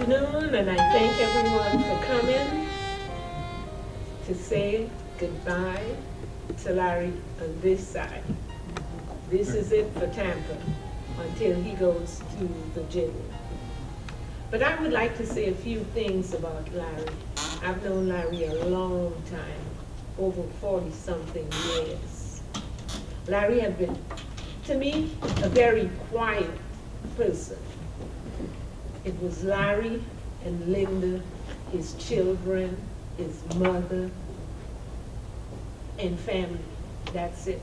afternoon, and I thank everyone for coming to say goodbye to Larry on this side. This is it for Tampa until he goes to Virginia. But I would like to say a few things about Larry. I've known Larry a long time, over 40-something years. Larry has been, to me, a very quiet person. It was Larry and Linda, his children, his mother, and family. That's it.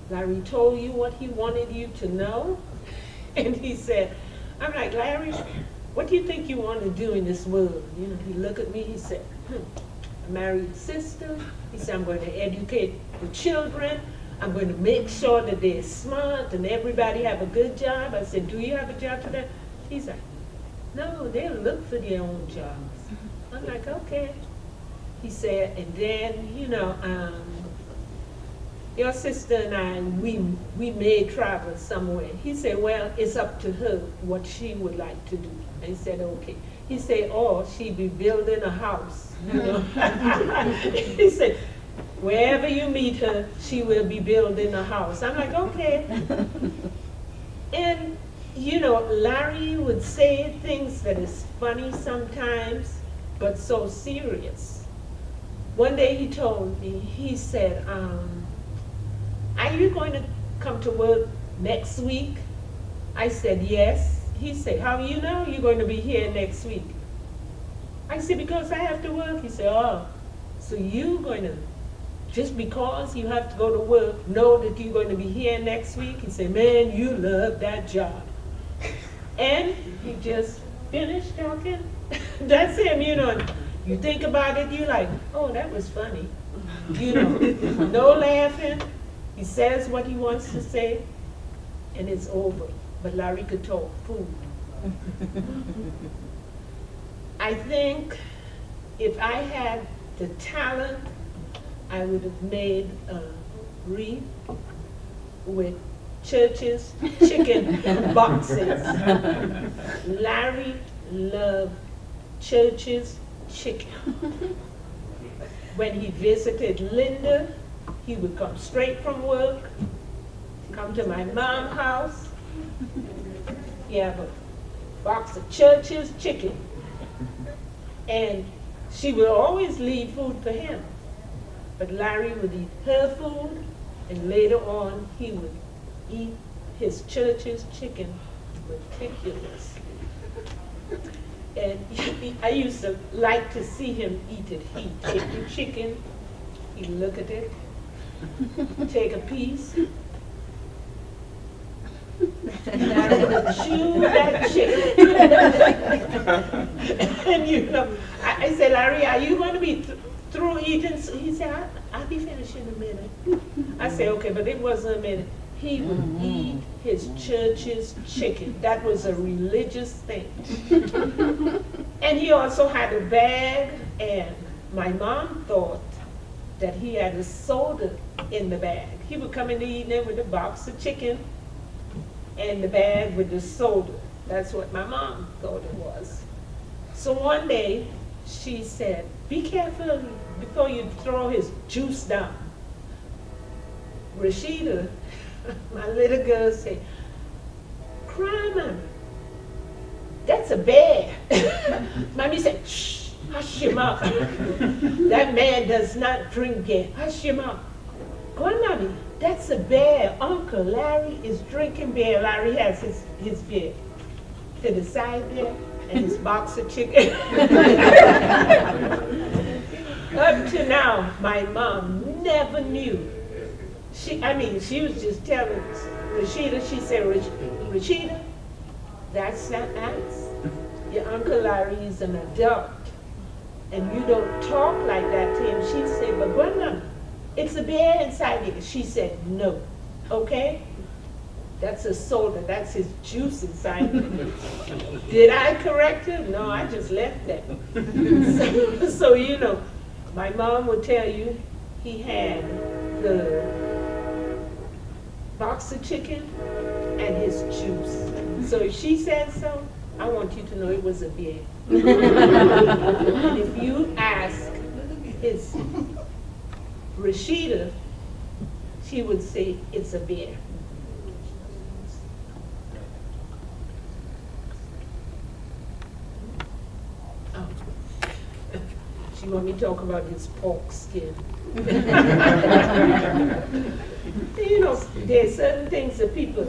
Larry told you what he wanted you to know, and he said, I'm like, Larry, what do you think you want to do in this world? You know, he looked at me, he said, I married a sister. He said, I'm going to educate the children. I'm going to make sure that they're smart and everybody have a good job. I said, do you have a job today? He's like, no, they'll look for their own jobs. I'm like, okay. He said, and then, you know, your sister and I, we may travel somewhere. He said, well, it's up to her what she would like to do. And he said, okay. He said, or she be building a house, you know. He said, wherever you meet her, she will be building a house. I'm like, okay. And, you know, Larry would say things that is funny sometimes, but so serious. One day he told me, he said, are you going to come to work next week? I said, yes. He said, how do you know you're going to be here next week? I said, because I have to work. He said, oh, so you're going to, just because you have to go to work, know that you're going to be here next week? He said, man, you love that job. And he just finished talking. That's him, you know. You think about it, you're like, oh, that was funny. You know, no laughing. He says what he wants to say, and it's over. But Larry could talk food. I think if I had the talent, I would have made a wreath with Church's chicken boxes. Larry loved Church's chicken. When he visited Linda, he would come straight from work, come to my mom's house. He have a box of Church's chicken. And she would always leave food for him. But Larry would eat her food, and later on he would eat his Church's chicken meticulously. And I used to like to see him eat it. He'd take the chicken, he'd look at it, take a piece, Larry would chew that chicken. And you know, I said, Larry, are you going to be through eating? He said, I'll be finished in a minute. I said, okay, but it wasn't a minute. He would eat his Church's chicken. That was a religious thing. And he also had a bag, and my mom thought that he had a soda in the bag. He would come in the evening with a box of chicken and the bag with the soda. That's what my mom thought it was. So one day, she said, be careful before you throw his juice down. Rashida, my little girl, said, cry, Mommy. That's a bear. Mommy said, shh, hush your mouth. That man does not drink beer. Hush your mouth. Go on, Mommy. That's a bear. Uncle Larry is drinking beer. Larry has his beer to the side there and his box of chicken. Up to now, my mom never knew. She was just telling Rashida, she said, Rashida, that's not nice. Your Uncle Larry is an adult, and you don't talk like that to him. She said, but Grandma, it's a bear inside you. She said, no, okay? That's a soda, that's his juice inside him. Did I correct him? No, I just left that. So, you know, my mom would tell you he had the box of chicken and his juice. So if she said so, I want you to know it was a bear. And if you ask his Rashida, she would say it's a bear. Oh. She want me to talk about this pork skin. You know, there are certain things that people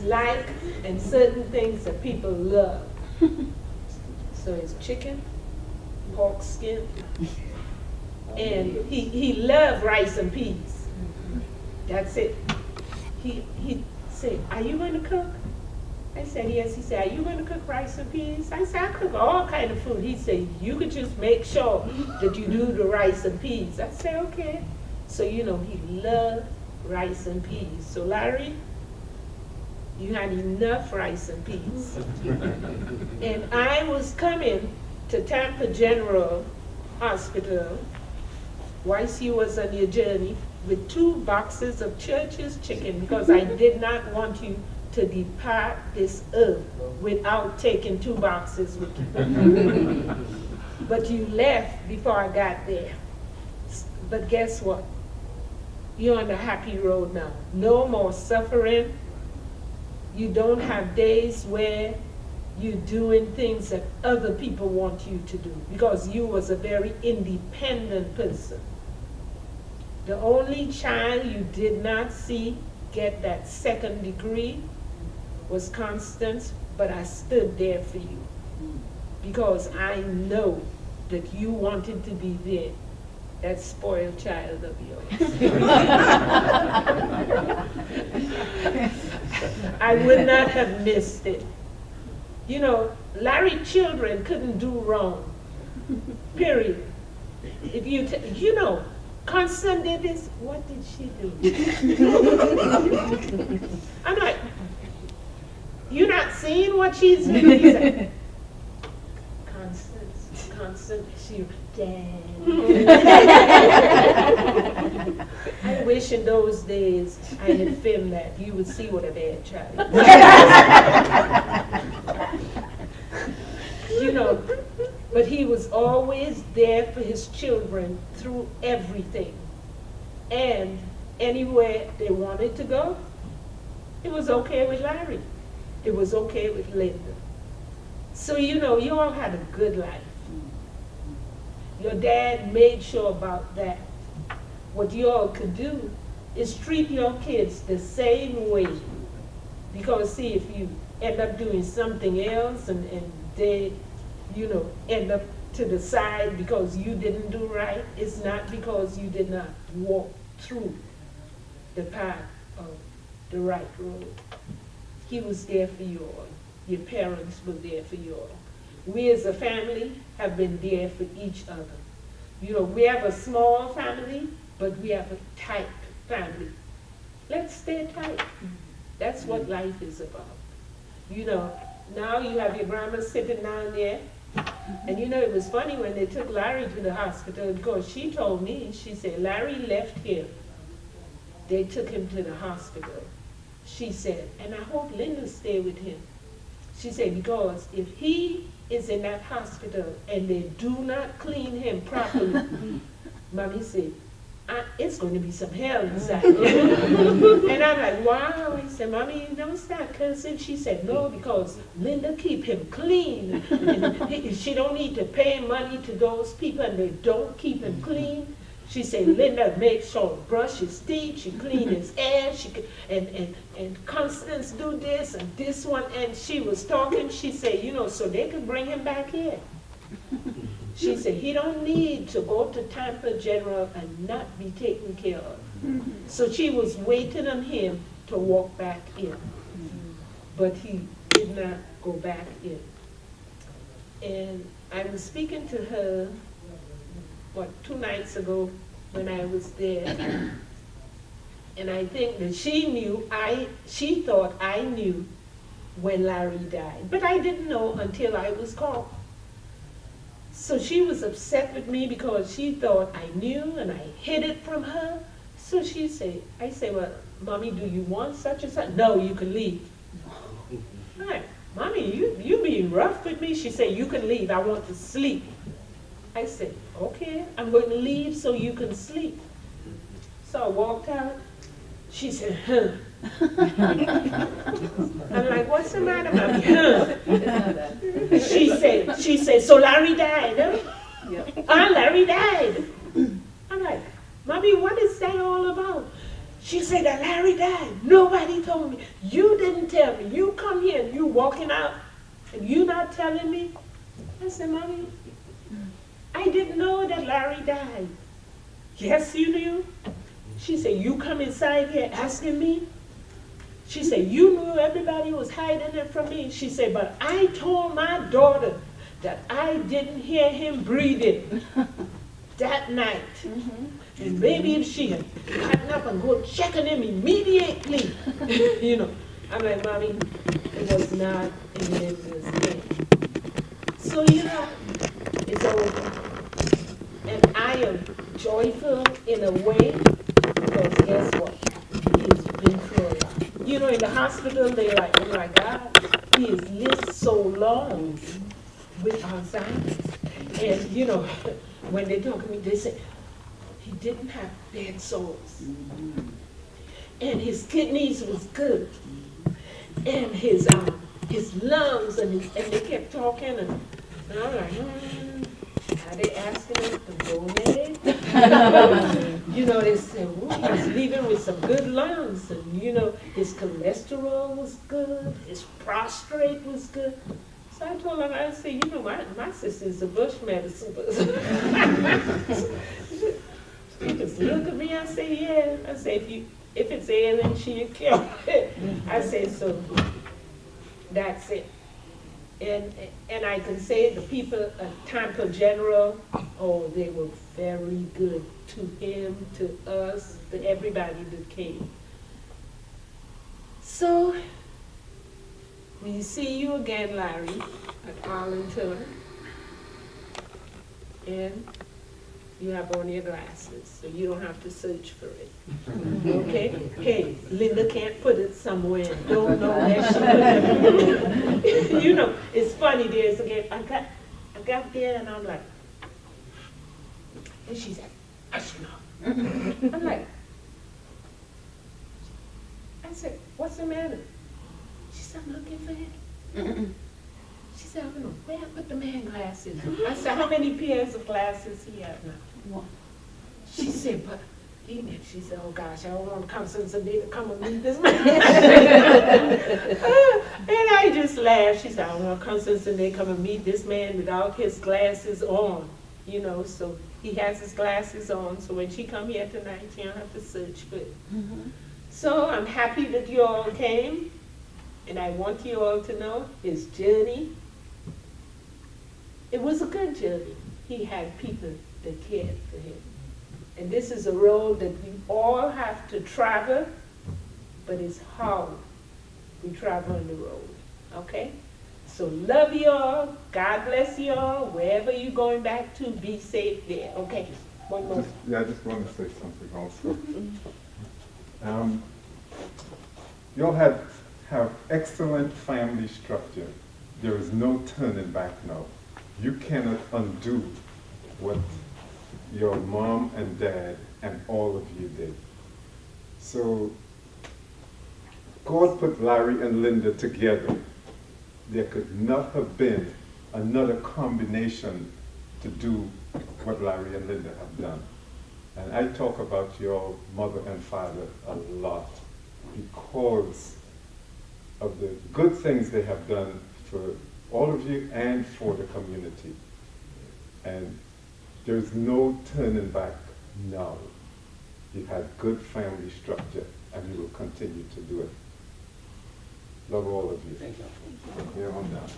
like and certain things that people love. So it's chicken, pork skin, and he loved rice and peas. That's it. He said, "Are you going to cook?" I said, "Yes." He said, "Are you going to cook rice and peas?" I said, "I cook all kind of food." He said, "You could just make sure that you do the rice and peas." I said, "Okay." So you know, he loved rice and peas. So Larry, you had enough rice and peas. And I was coming to Tampa General Hospital whilst you was on your journey with 2 boxes of Church's chicken because I did not want you to depart this earth without taking 2 boxes with you. But you left before I got there. But guess what? You're on the happy road now. No more suffering. You don't have days where you're doing things that other people want you to do because you was a very independent person. The only child you did not see get that 2nd degree was Constance, but I stood there for you because I know that you wanted to be there, that spoiled child of yours. I would not have missed it. You know, Larry children couldn't do wrong, period. If you know, Constance did this, what did she do? I'm like, you're not seeing what she's doing? He said, Constance, she, Dad. I wish in those days I had filmed that. You would see what a bad child is. You know, but he was always there for his children through everything. And anywhere they wanted to go, it was okay with Larry. It was okay with Linda. So, you know, you all had a good life. Your dad made sure about that. What you all could do is treat your kids the same way. Because see, if you end up doing something else and they, you know, end up to the side because you didn't do right, it's not because you did not walk through the path of the right road. He was there for you all. Your parents were there for you all. We as a family have been there for each other. You know, we have a small family, but we have a tight family. Let's stay tight. That's what life is about. You know, now you have your grandma sitting down there. And you know, it was funny when they took Larry to the hospital because she told me, she said, Larry left here. They took him to the hospital. She said, and I hope Linda stay with him. She said, because if he is in that hospital and they do not clean him properly, Mommy said, it's going to be some hell inside there. And I'm like, wow. He said, Mommy, you don't start cursing. She said, no, because Linda keep him clean. And she don't need to pay money to those people and they don't keep him clean. She said, Linda makes sure brush his teeth, she clean his hair, and Constance do this and this one. And she was talking, she said, you know, so they could bring him back here. She said, he don't need to go to Tampa General and not be taken care of. So she was waiting on him to walk back in. But he did not go back in. And I was speaking to her, 2 nights ago when I was there. And I think that she thought I knew when Larry died. But I didn't know until I was called. So she was upset with me because she thought I knew and I hid it from her. So I said, well, Mommy, do you want such and such? No, you can leave. All right. Mommy, you being rough with me? She said, you can leave. I want to sleep. I said, okay, I'm going to leave so you can sleep. So I walked out. She said, huh. I'm like, what's the matter, Mommy? Huh? She said, so Larry died, huh? Yep. Larry died. I'm like, Mommy, what is that all about? She said that Larry died. Nobody told me. You didn't tell me. You come here and you walking out and you not telling me. I said, Mommy, I didn't know that Larry died. Yes, you knew. She said, you come inside here asking me? She said, you knew everybody was hiding it from me. She said, but I told my daughter that I didn't hear him breathing that night. Mm-hmm. And maybe if she had gotten up and go checking him immediately, you know. I'm like, Mommy, it was not in Linda's game. So, you know, it's over. And I am joyful in a way because guess what? He's been through a lot. You know, in the hospital, they're like, oh my God, he has lived so long with Alzheimer's. And, you know, when they talk to me, they say, he didn't have bad sores. And his kidneys was good. And his lungs, and they kept talking, and I'm like, are they asking him to donate? You know, they said, well, he's leaving with some good lungs, and you know, his cholesterol was good, his prostate was good. So I told him, I said, you know, my sister's a bush medicine person. She just looked at me, I said, yeah. I said, if it's ailing, she'll kill it. I said, so that's it. And I can say the people at Tampa General, oh, they were very good to him, to us, to everybody that came. So, we see you again, Larry, at Arlington. And you have on your glasses, so you don't have to search for it. Okay? Hey, Linda can't put it somewhere. Don't know where she put it. You know, it's funny, there's again, I got there and I'm like, and she said, I'm like, I said, what's the matter? She said, I'm looking for him. She said, I don't know, where I put the man glasses? I said, how many pairs of glasses he have now? One. She said, but she said, oh gosh, I don't want Constance and Dee to come and meet this man. And I just laughed. She said, I don't want Constance and Dee to come and meet this man without his glasses on. You know, so he has his glasses on, so when she come here tonight, she don't have to search for it. Mm-hmm. So I'm happy that you all came, and I want you all to know his journey. It was a good journey. He had people that cared for him. And this is a road that we all have to travel, but it's hard. We travel on the road, okay? So love you all. God bless you all. Wherever you're going back to, be safe there, okay? One more. I just want to say something also. You all have excellent family structure. There is no turning back now. You cannot undo what your mom and dad and all of you did. So God put Larry and Linda together. There could not have been another combination to do what Larry and Linda have done. And I talk about your mother and father a lot because of the good things they have done for all of you and for the community. And there's no turning back now. You had good family structure and you will continue to do it. Love all of you. Thank you. Here on down.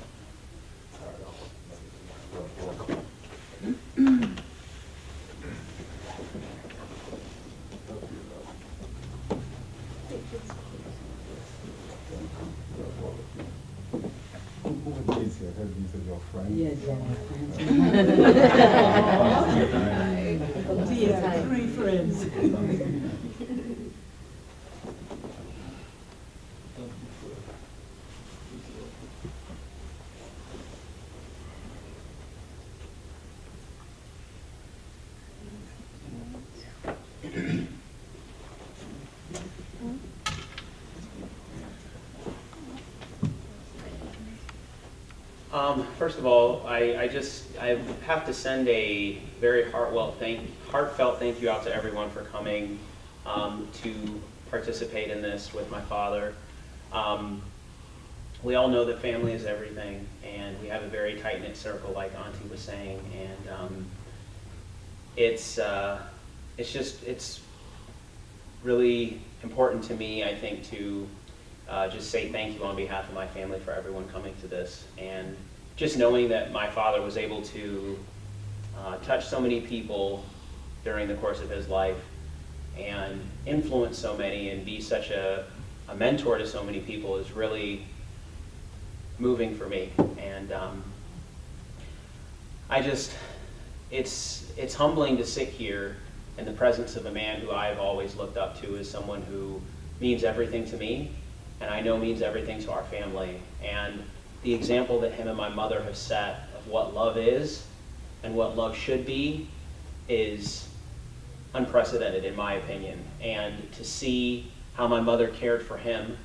These are your friends. Yes, Dear, 3 friends. First of all, I have to send a very heartfelt thank you out to everyone for coming to participate in this with my father. We all know that family is everything, and we have a very tight-knit circle, like Auntie was saying, and it's really important to me, I think, to just say thank you on behalf of my family for everyone coming to this, and just knowing that my father was able to touch so many people during the course of his life and influence so many and be such a mentor to so many people is really moving for me. And it's humbling to sit here in the presence of a man who I've always looked up to as someone who means everything to me, and I know means everything to our family. And the example that him and my mother have set of what love is and what love should be is unprecedented, in my opinion. And to see how my mother cared for him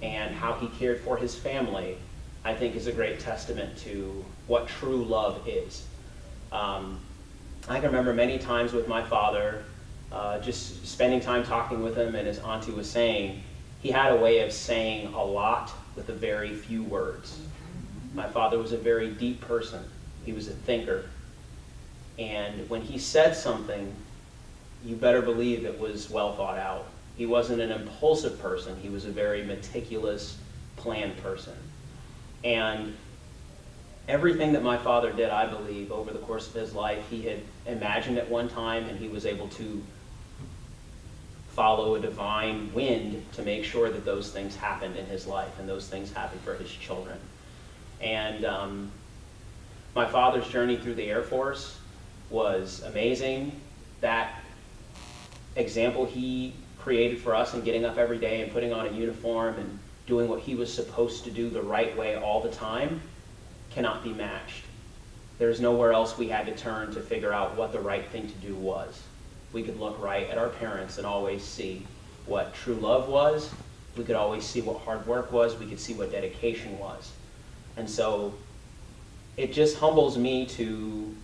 and how he cared for his family, I think is a great testament to what true love is. I can remember many times with my father, just spending time talking with him, and as Auntie was saying, he had a way of saying a lot with a very few words. My father was a very deep person. He was a thinker. And when he said something, you better believe it was well thought out. He wasn't an impulsive person. He was a very meticulous, planned person. And everything that my father did, I believe, over the course of his life, he had imagined at one time, and he was able to follow a divine wind to make sure that those things happened in his life, and those things happened for his children. And my father's journey through the Air Force was amazing. That example he created for us in getting up every day and putting on a uniform and doing what he was supposed to do the right way all the time cannot be matched. There's nowhere else we had to turn to figure out what the right thing to do was. We could look right at our parents and always see what true love was. We could always see what hard work was. We could see what dedication was. And so it just humbles me to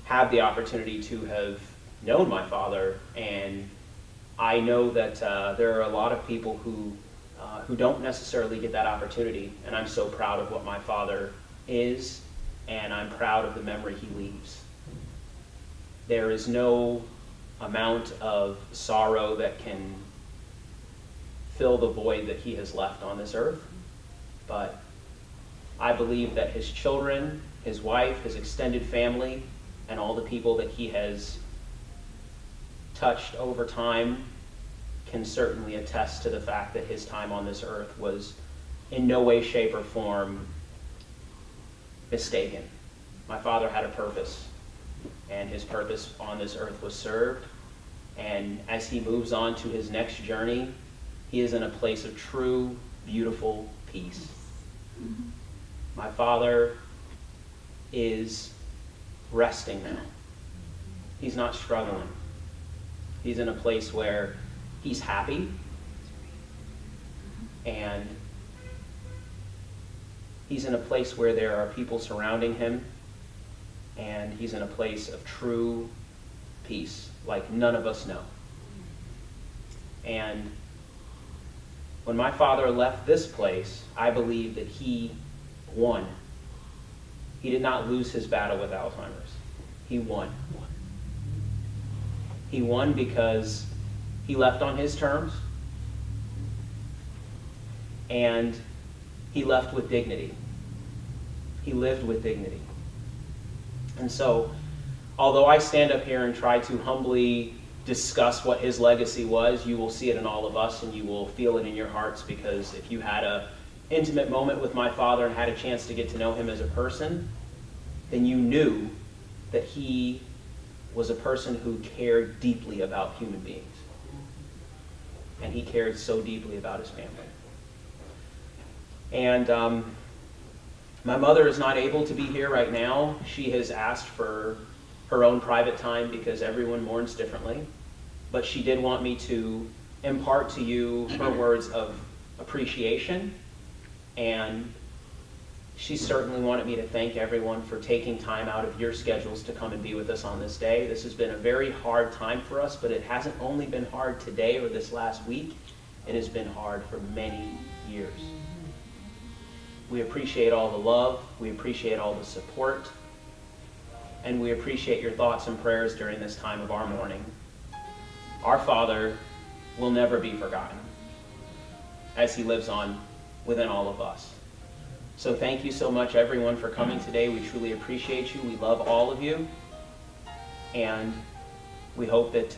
have the opportunity to have known my father, and I know that there are a lot of people who don't necessarily get that opportunity, and I'm so proud of what my father is, and I'm proud of the memory he leaves. There is no amount of sorrow that can fill the void that he has left on this earth, but I believe that his children, his wife, his extended family, and all the people that he has touched over time can certainly attest to the fact that his time on this earth was in no way, shape, or form mistaken. My father had a purpose, and his purpose on this earth was served. And as he moves on to his next journey, he is in a place of true, beautiful peace. My father is resting now. He's not struggling. He's in a place where he's happy, and he's in a place where there are people surrounding him, and he's in a place of true peace, like none of us know. And when my father left this place, I believe that he won. He did not lose his battle with Alzheimer's. He won. He won because he left on his terms, and he left with dignity. He lived with dignity. And so, although I stand up here and try to humbly discuss what his legacy was, you will see it in all of us, and you will feel it in your hearts, because if you had an intimate moment with my father and had a chance to get to know him as a person, then you knew that he was a person who cared deeply about human beings. And he cared so deeply about his family. And my mother is not able to be here right now. She has asked for her own private time because everyone mourns differently. But she did want me to impart to you her words of appreciation and she certainly wanted me to thank everyone for taking time out of your schedules to come and be with us on this day. This has been a very hard time for us, but it hasn't only been hard today or this last week. It has been hard for many years. We appreciate all the love, we appreciate all the support, and we appreciate your thoughts and prayers during this time of our mourning. Our Father will never be forgotten, as he lives on within all of us. So thank you so much, everyone, for coming today. We truly appreciate you. We love all of you, and we hope that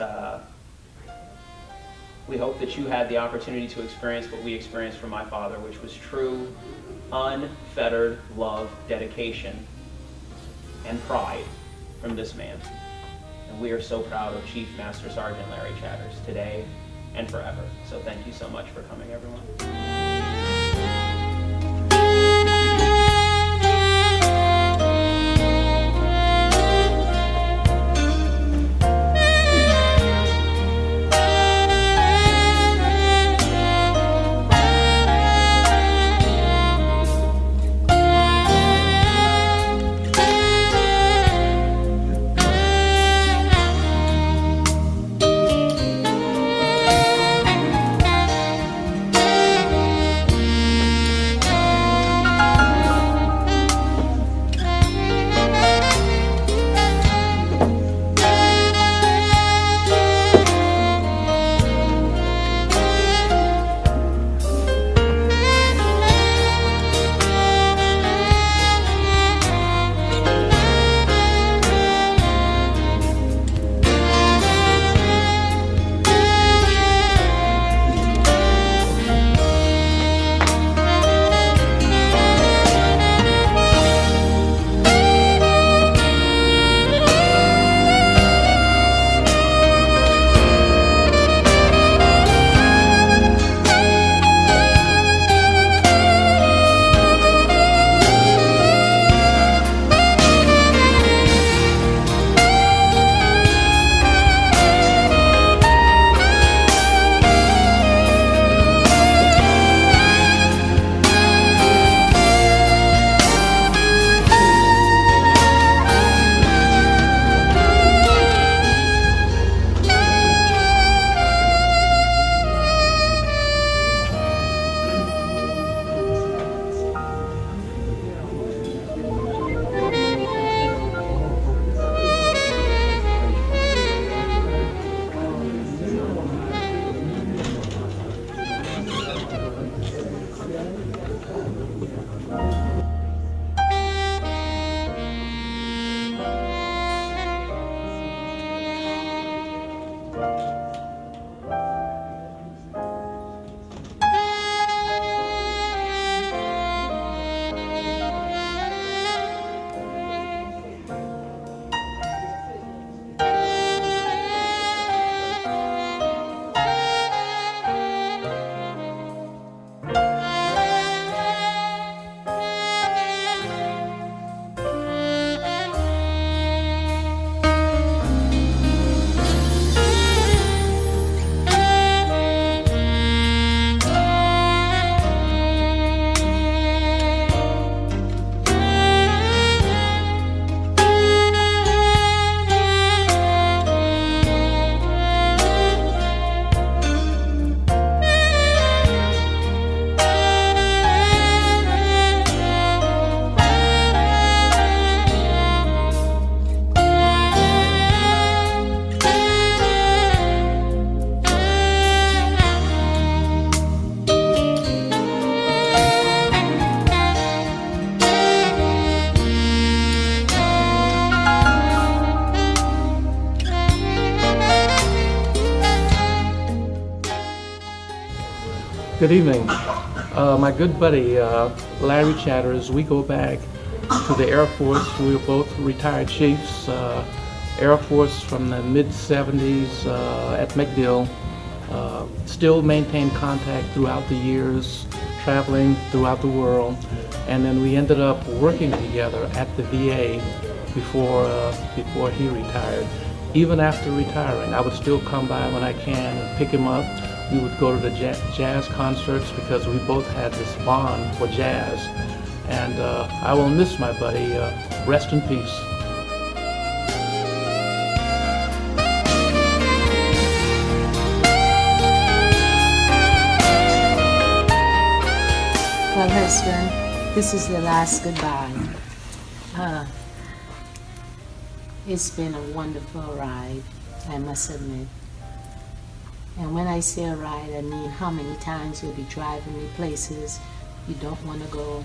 you had the opportunity to experience what we experienced from my father, which was true, unfettered love, dedication, and pride from this man. And we are so proud of Chief Master Sergeant Larry Chatters today and forever. So thank you so much for coming, everyone. Good evening. My good buddy, Larry Chatters, we go back to the Air Force. We were both retired chiefs, Air Force from the mid-70s at MacDill. Still maintained contact throughout the years, traveling throughout the world. And then we ended up working together at the VA before he retired. Even after retiring, I would still come by when I can and pick him up. We would go to the jazz concerts because we both had this bond for jazz. and I will miss my buddy. Rest in peace. Well, husband, this is the last goodbye. It's been a wonderful ride, I must admit. And when I say a ride, I mean how many times you'll be driving me places you don't want to go.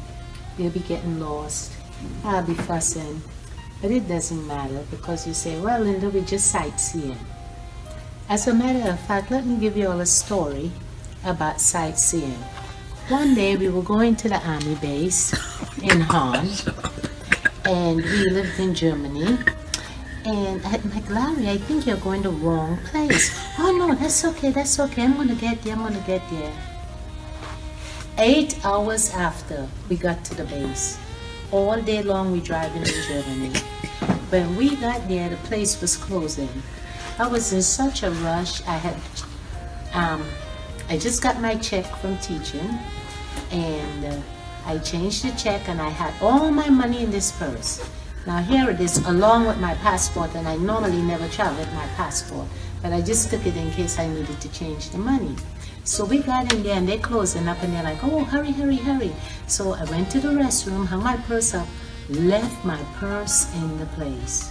You'll be getting lost. I'll be fussing. But it doesn't matter because you say, well, Linda, we're just sightseeing. As a matter of fact, let me give you all a story about sightseeing. One day we were going to the army base in Hahn, and we lived in Germany. And I'm like, Larry, I think you're going the wrong place. Oh no, that's okay, I'm gonna get there. 8 hours after we got to the base, all day long we driving in Germany. When we got there, the place was closing. I was in such a rush. I just got my check from teaching, and I changed the check, and I had all my money in this purse. Now here it is along with my passport, and I normally never travel with my passport, but I just took it in case I needed to change the money. So we got in there and they're closing up and they're like, oh, hurry, hurry, hurry. So I went to the restroom, hung my purse up, left my purse in the place.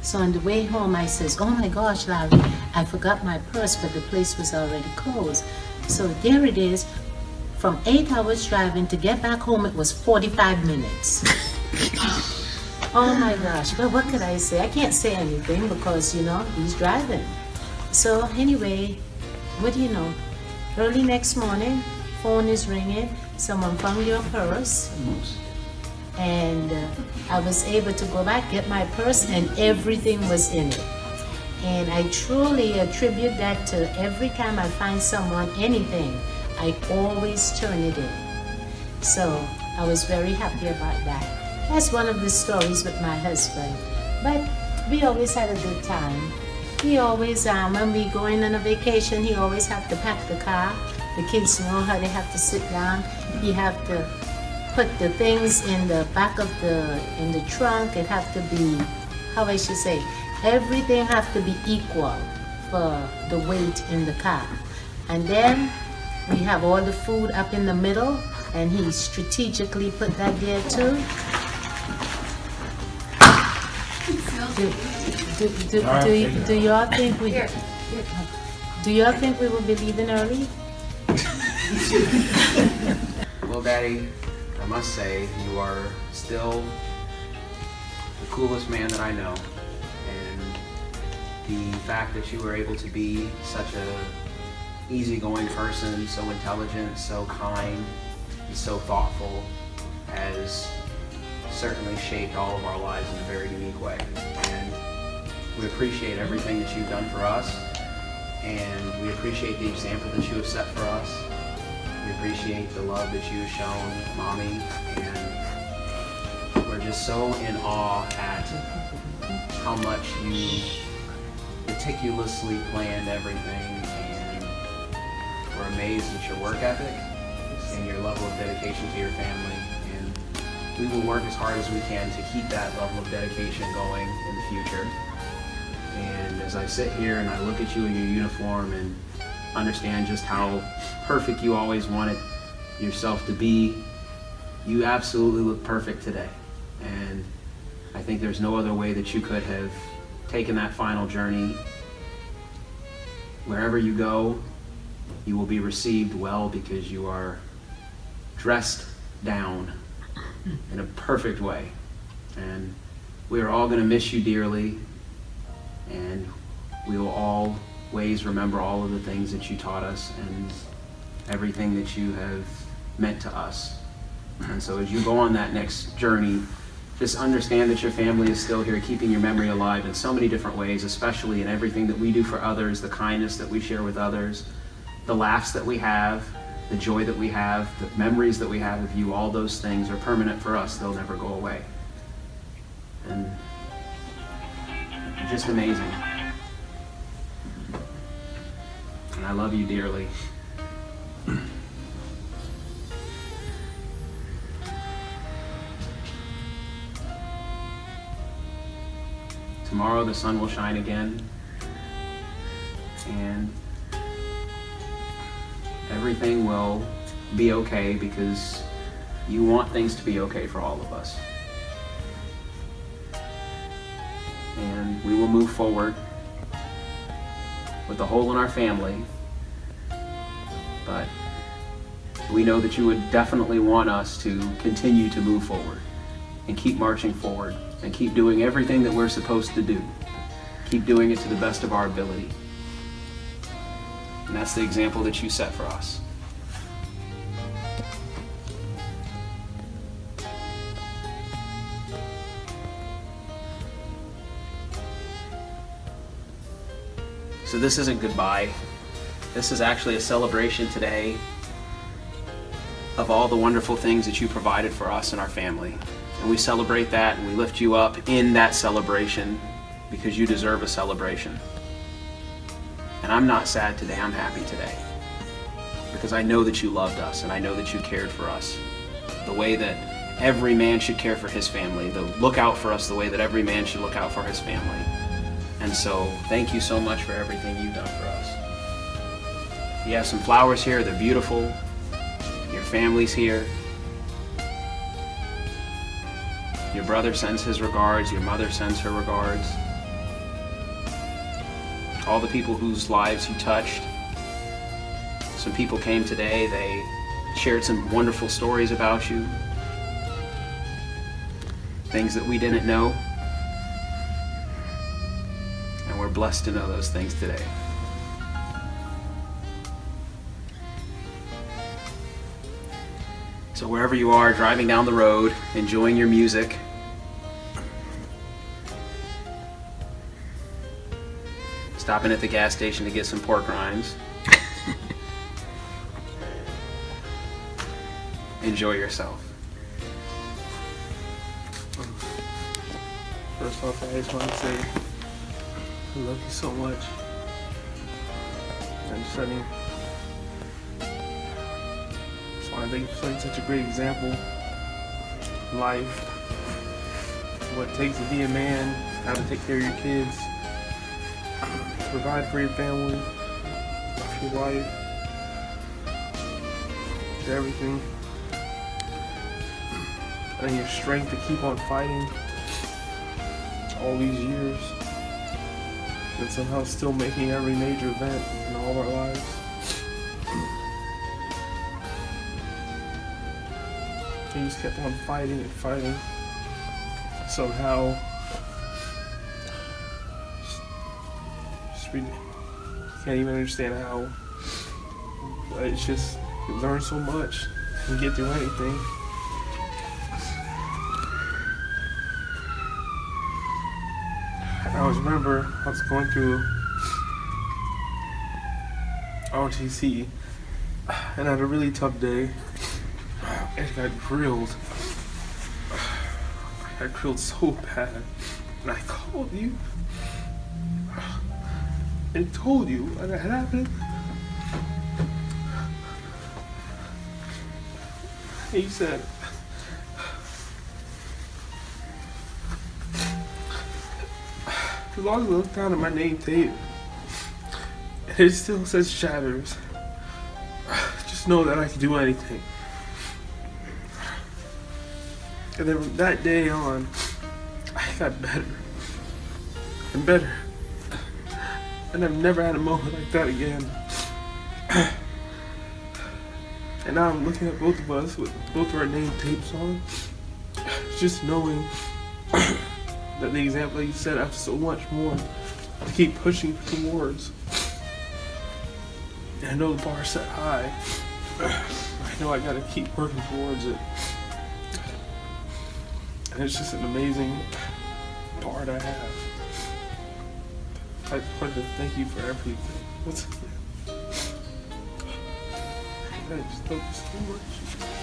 So on the way home I says, oh my gosh, Larry, I forgot my purse, but the place was already closed. So there it is. From 8 hours driving to get back home, it was 45 minutes. Oh my gosh, well, what could I say? I can't say anything because, you know, he's driving. So anyway, what do you know? Early next morning, phone is ringing, someone found your purse. And I was able to go back, get my purse, and everything was in it. And I truly attribute that to every time I find someone anything, I always turn it in. So I was very happy about that. That's one of the stories with my husband. But we always had a good time. He always, when we going on a vacation, he always have to pack the car. The kids know how they have to sit down. He have to put the things in the back of in the trunk. It have to be, how I should say, everything have to be equal for the weight in the car. And then we have all the food up in the middle, and he strategically put that there too. Do y'all think we will be leaving early? Well, Daddy, I must say you are still the coolest man that I know, and the fact that you were able to be such a easygoing person, so intelligent, so kind, and so thoughtful has certainly shaped all of our lives in a very unique way. And we appreciate everything that you've done for us, and we appreciate the example that you have set for us. We appreciate the love that you have shown Mommy, and we're just so in awe at how much you meticulously planned everything, and we're amazed at your work ethic and your level of dedication to your family. And we will work as hard as we can to keep that level of dedication going in the future. And as I sit here and I look at you in your uniform and understand just how perfect you always wanted yourself to be, you absolutely look perfect today. And I think there's no other way that you could have taken that final journey. Wherever you go, you will be received well because you are dressed down in a perfect way. And we are all going to miss you dearly, and we will always remember all of the things that you taught us and everything that you have meant to us. And so as you go on that next journey, just understand that your family is still here, keeping your memory alive in so many different ways, especially in everything that we do for others, the kindness that we share with others, the laughs that we have, the joy that we have, the memories that we have of you. All those things are permanent for us. They'll never go away. And just amazing. And I love you dearly. tomorrow the sun will shine again, and everything will be okay because you want things to be okay for all of us. And we will move forward with the hole in our family, but we know that you would definitely want us to continue to move forward and keep marching forward and keep doing everything that we're supposed to do. Keep doing it to the best of our ability. And that's the example that you set for us. So this isn't goodbye. This is actually a celebration today of all the wonderful things that you provided for us and our family. And we celebrate that and we lift you up in that celebration because you deserve a celebration. And I'm not sad today, I'm happy today. Because I know that you loved us and I know that you cared for us the way that every man should care for his family, to look out for us the way that every man should look out for his family. And so, thank you so much for everything you've done for us. You have some flowers here, they're beautiful. Your family's here. Your brother sends his regards, your mother sends her regards. All the people whose lives you touched. Some people came today, they shared some wonderful stories about you. Things that we didn't know. And we're blessed to know those things today. So wherever you are, driving down the road, enjoying your music, stopping at the gas station to get some pork rinds, enjoy yourself. First off, I just want to say I love you so much. And setting. Just want to thank you for setting such a great example in life. What it takes to be a man, how to take care of your kids, provide for your family, for your wife, for everything. And your strength to keep on fighting all these years and somehow still making every major event in all of our lives. You just kept on fighting and fighting. Somehow, just really, can't even understand how. But it's just, you learn so much and get through anything. I always remember I was going through ROTC and I had a really tough day and I got grilled. I got grilled so bad and I called you and told you what had happened. And you said, as long as I look down at my name tape and it still says Shatters, just know that I can do anything. And then from that day on, I got better and better. And I've never had a moment like that again. And now I'm looking at both of us with both of our name tapes on, just knowing that the example you said, I have so much more to keep pushing towards. And I know the bar's set high. I know I gotta keep working towards it. And it's just an amazing part I have. I wanted to thank you for everything. I just love you so much.